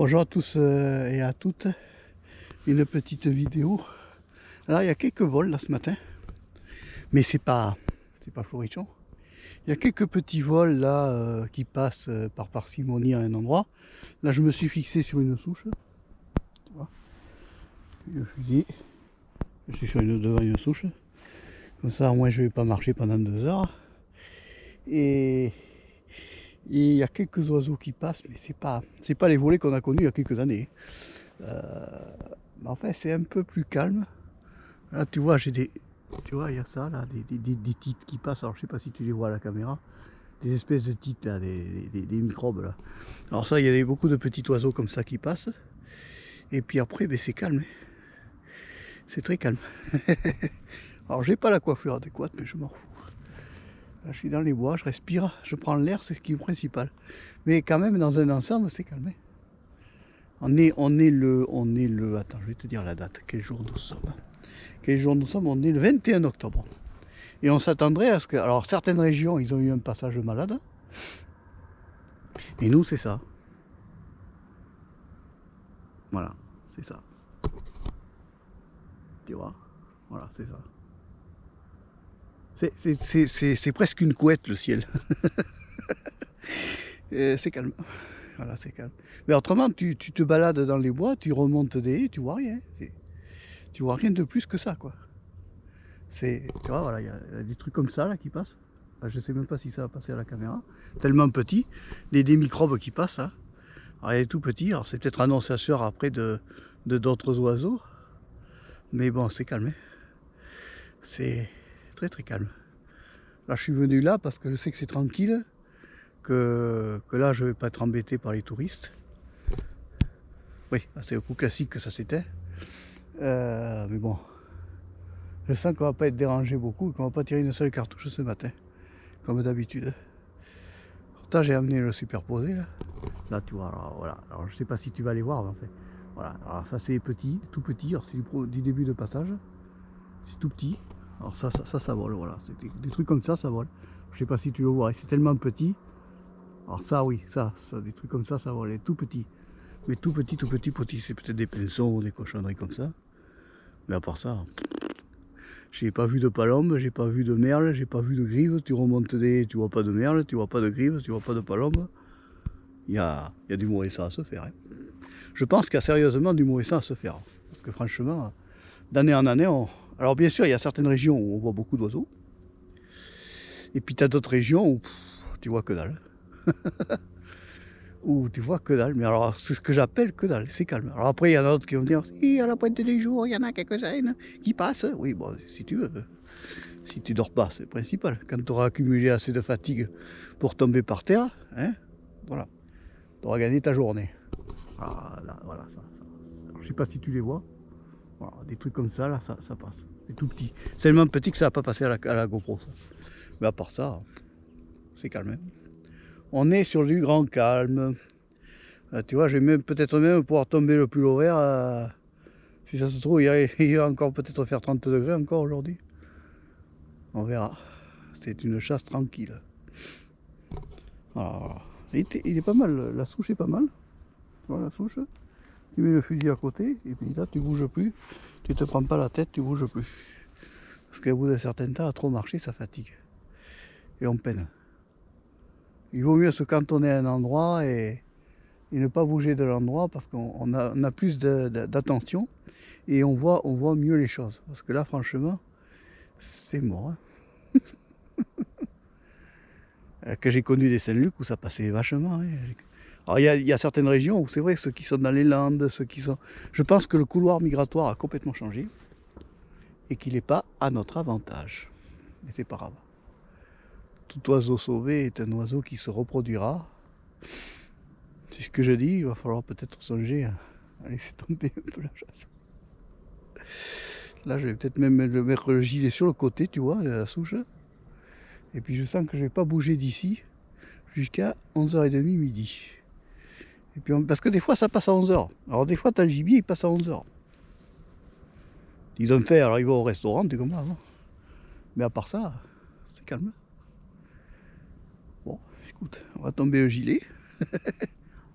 Bonjour à tous et à toutes, une petite vidéo. Alors il y a quelques vols là ce matin, mais c'est pas florichon. Il y a quelques petits vols là qui passent par parcimonie à un endroit. Là je me suis fixé sur une souche, tu vois, le fusil. Je suis sur devant une souche. Comme ça au moins je vais pas marcher pendant 2 heures. Et il y a quelques oiseaux qui passent, mais c'est pas les volets qu'on a connus il y a quelques années. Mais en fait c'est un peu plus calme. Là tu vois tu vois il y a ça là, des tites qui passent. Alors je sais pas si tu les vois à la caméra, des espèces de tites là, des microbes là. Alors ça il y a beaucoup de petits oiseaux comme ça qui passent. Et puis après ben, c'est calme, c'est très calme. Alors j'ai pas la coiffure adéquate mais je m'en fous. Là je suis dans les bois, je respire, je prends l'air, c'est ce qui est principal. Mais quand même dans un ensemble c'est calme. On est le, attends je vais te dire la date, quel jour nous sommes. Quel jour nous sommes, on est le 21 octobre. Et on s'attendrait à ce que... Alors certaines régions, ils ont eu un passage malade. Et nous, c'est ça. Voilà, c'est ça. Tu vois? Voilà, c'est ça. C'est presque une couette, le ciel. C'est calme. Voilà, c'est calme. Mais autrement, tu te balades dans les bois, tu remontes des haies, tu vois rien. Tu vois rien de plus que ça, quoi. Tu vois, voilà, il y a des trucs comme ça, là, qui passent. Je sais même pas si ça va passer à la caméra. Tellement petit. Des microbes qui passent, là. Alors, il est tout petit, alors c'est peut-être annonciateur après de d'autres oiseaux. Mais bon, c'est calme. C'est très très calme. Là, je suis venu là parce que je sais que c'est tranquille. Que là, je vais pas être embêté par les touristes. Oui, c'est au coup classique que ça s'était. Mais bon, je sens qu'on va pas être dérangé beaucoup, qu'on va pas tirer une seule cartouche ce matin, comme d'habitude. Pourtant, j'ai amené le superposé là. Là, tu vois, alors, voilà. Alors, je sais pas si tu vas les voir, mais en fait. Voilà, alors ça c'est petit, tout petit, alors c'est du début de passage. C'est tout petit. Alors ça vole, voilà. C'est des trucs comme ça vole. Je sais pas si tu le vois, c'est tellement petit. Alors ça oui, ça, des trucs comme ça vole, tout petit. Mais tout petit, c'est peut-être des pinsons ou des cochonneries comme ça. Mais à part ça, j'ai pas vu de palombe, j'ai pas vu de merle, j'ai pas vu de grive. Tu remontes tu vois pas de merle, tu vois pas de grive, tu vois pas de palombe. Il y a du mouessant à se faire. Hein. Je pense qu'il y a sérieusement du mouessant à se faire. Parce que franchement, d'année en année, alors bien sûr, il y a certaines régions où on voit beaucoup d'oiseaux. Et puis tu as d'autres régions où tu vois que dalle. Où tu vois que dalle. Mais alors, c'est ce que j'appelle que dalle, c'est calme. Alors après, il y en a d'autres qui vont dire, si à la pointe des jours, il y en a quelques-uns qui passent. Oui, bon, si tu veux. Si tu dors pas, c'est le principal. Quand tu auras accumulé assez de fatigue pour tomber par terre, hein, voilà, tu auras gagné ta journée. Voilà, ça. Alors, je sais pas si tu les vois. Voilà, des trucs comme ça, là, ça passe. C'est tout petit. C'est tellement petit que ça va pas passer à la GoPro. Ça. Mais à part ça, c'est calme. On est sur du grand calme. Tu vois, je vais peut-être même pouvoir tomber le pull vert. Si ça se trouve, il va encore peut-être faire 30 degrés encore aujourd'hui. On verra. C'est une chasse tranquille. Alors, il est pas mal, la souche est pas mal. Tu vois la souche. Tu mets le fusil à côté et puis là tu bouges plus. Tu te prends pas la tête, tu bouges plus. Parce qu'au bout d'un certain temps, à trop marcher, ça fatigue. Et on peine. Il vaut mieux se cantonner à un endroit et ne pas bouger de l'endroit parce qu'on a plus d'attention et on voit mieux les choses. Parce que là, franchement, c'est mort. Hein. Que j'ai connu des Saint-Luc où ça passait vachement. Hein. Alors il y a certaines régions où c'est vrai, ceux qui sont dans les Landes, ceux qui sont... Je pense que le couloir migratoire a complètement changé et qu'il n'est pas à notre avantage. Mais c'est pas grave. Tout oiseau sauvé est un oiseau qui se reproduira. C'est ce que je dis, il va falloir peut-être songer à laisser tomber un peu la chasse. Là, je vais peut-être même mettre le gilet sur le côté, tu vois, de la souche. Et puis je sens que je vais pas bouger d'ici jusqu'à 11h30 midi. Et puis parce que des fois ça passe à 11h. Alors des fois tu as le gibier, il passe à 11h. Ils ont fait, alors ils vont au restaurant, t'es comme ça. Hein. Mais à part ça, c'est calme. Bon, écoute, on va tomber le gilet.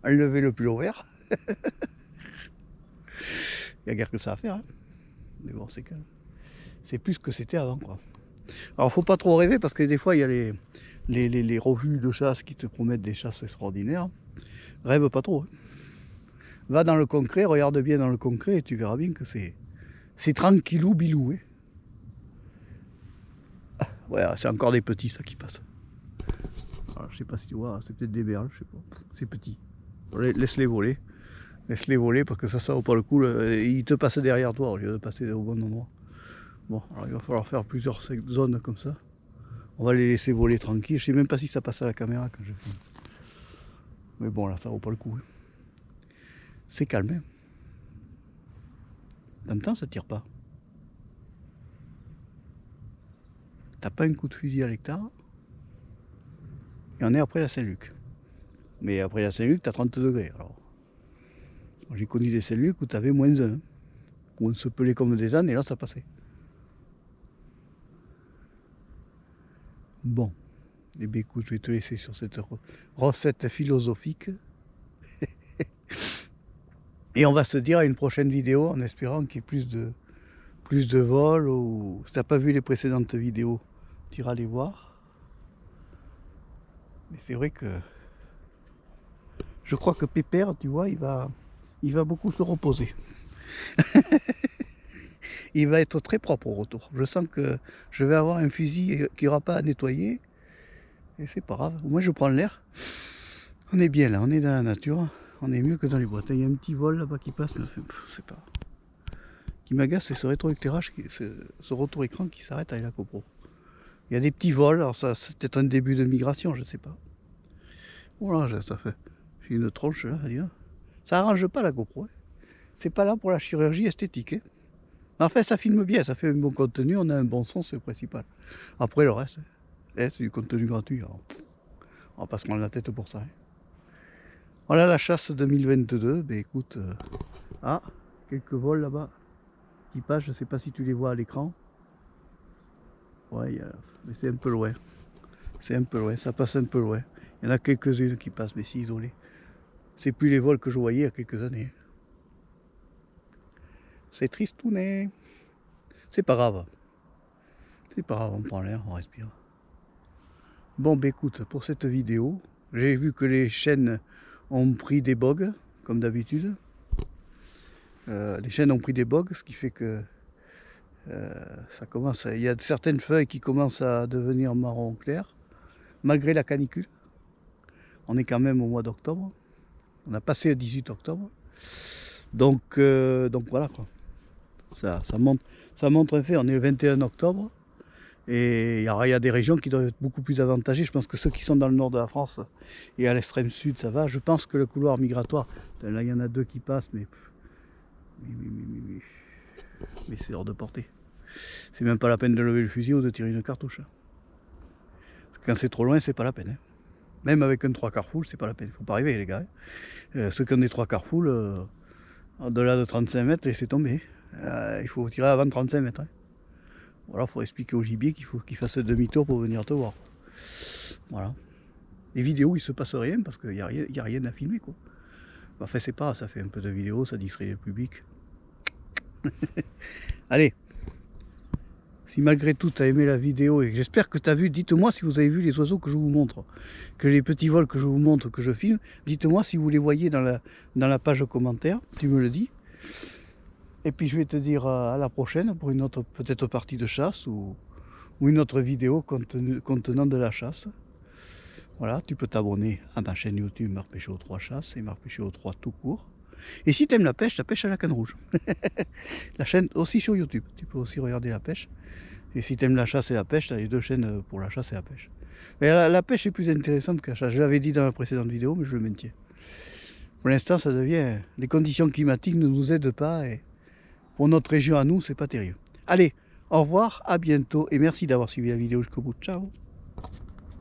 Enlever le pull vert. Il n'y a guère que ça à faire. Hein. Mais bon, c'est calme. C'est plus que c'était avant, quoi. Alors, faut pas trop rêver parce que des fois, il y a les revues de chasse qui te promettent des chasses extraordinaires. Rêve pas trop. Hein. Va dans le concret, regarde bien dans le concret et tu verras bien que c'est tranquillou bilou. Hein. Ah, ouais, c'est encore des petits ça qui passe. Alors, je sais pas si tu vois, c'est peut-être des berles, je sais pas. C'est petit. Laisse-les voler. Laisse-les voler parce que ça vaut pas le coup. Ils te passent derrière toi au lieu de passer au bon endroit. Bon, alors il va falloir faire plusieurs zones comme ça. On va les laisser voler tranquille. Je sais même pas si ça passe à la caméra quand je filme. Mais bon, là, ça vaut pas le coup. Hein. C'est calme. Hein. T'entends, ça tire pas. T'as pas un coup de fusil à l'hectare. Et on est après la Saint-Luc. Mais après la Saint-Luc, t'as 30 degrés. Alors, j'ai connu des Saint-Luc où t'avais moins 1. Où on se pelait comme des ânes et là, ça passait. Bon. Eh bien, écoute, je vais te laisser sur cette recette philosophique. Et on va se dire à une prochaine vidéo en espérant qu'il y ait plus de vols. Ou si tu n'as pas vu les précédentes vidéos, tu iras les voir. Mais c'est vrai que je crois que Pépère, tu vois, il va beaucoup se reposer. Il va être très propre au retour. Je sens que je vais avoir un fusil qui n'aura pas à nettoyer. Et c'est pas grave. Moi, je prends l'air. On est bien là, on est dans la nature. On est mieux que dans les boîtes. Il y a un petit vol là-bas qui passe, mais c'est pas. Qui m'agace, c'est ce rétroéclairage, ce retour écran qui s'arrête avec la GoPro. Il y a des petits vols, alors ça c'est peut-être un début de migration, je sais pas. Voilà, ça fait. J'ai une tronche là, dis-donc. Ça arrange pas la GoPro. Hein. C'est pas là pour la chirurgie esthétique. Hein. Enfin, ça filme bien, ça fait un bon contenu, on a un bon son, c'est le principal. Après le reste, c'est du contenu gratuit. Alors, on va pas se prendre la tête pour ça. Hein. Voilà la chasse 2022. Ben écoute, ah, quelques vols là-bas qui passent, je sais pas si tu les vois à l'écran. Ouais, mais c'est un peu loin. C'est un peu loin, ça passe un peu loin. Il y en a quelques-unes qui passent, mais si isolées. C'est plus les vols que je voyais il y a quelques années. C'est tristounet. C'est pas grave. C'est pas grave, on prend l'air, on respire. Bon, ben écoute, pour cette vidéo, j'ai vu que les chaînes ont pris des bogues, comme d'habitude. Les chaînes ont pris des bogues, ce qui fait que ça commence. Il y a certaines feuilles qui commencent à devenir marron clair, malgré la canicule. On est quand même au mois d'octobre. On a passé le 18 octobre. Donc voilà quoi. Ça montre un fait. On est le 21 octobre. Et il y a des régions qui doivent être beaucoup plus avantagées. Je pense que ceux qui sont dans le nord de la France et à l'extrême sud, ça va. Je pense que le couloir migratoire, là il y en a 2 qui passent, mais c'est hors de portée. C'est même pas la peine de lever le fusil ou de tirer une cartouche. Quand c'est trop loin, c'est pas la peine. Hein. Même avec un 3/4 full, c'est pas la peine. Faut pas rêver les gars. Ceux qui ont des 3/4 full, au-delà de 35 mètres, laissez tomber. Il faut tirer avant 35 mètres. Hein. Voilà, il faut expliquer au gibier qu'il faut qu'il fasse demi-tour pour venir te voir. Voilà. Les vidéos, il se passe rien parce qu'il n'y a rien à filmer quoi. Enfin, c'est pas, ça fait un peu de vidéos, ça distrait le public. Allez. Si malgré tout tu as aimé la vidéo et j'espère que tu as vu, dites-moi si vous avez vu les oiseaux que je vous montre. Que les petits vols que je vous montre, que je filme, dites-moi si vous les voyez dans la page commentaire, tu me le dis. Et puis je vais te dire à la prochaine pour une autre peut-être partie de chasse ou une autre vidéo contenant de la chasse. Voilà, tu peux t'abonner à ma chaîne YouTube Marc Péchaud 3 Chasse et Marc Péchaud 3 tout court. Et si tu aimes la pêche à la canne rouge. La chaîne aussi sur YouTube, tu peux aussi regarder la pêche. Et si tu aimes la chasse et la pêche, tu as les 2 chaînes pour la chasse et la pêche. Mais la pêche est plus intéressante que la chasse. Je l'avais dit dans la précédente vidéo, mais je le maintiens. Pour l'instant, ça devient... Les conditions climatiques ne nous aident pas et pour notre région à nous, c'est pas terrible. Allez, au revoir, à bientôt et merci d'avoir suivi la vidéo jusqu'au bout. Ciao!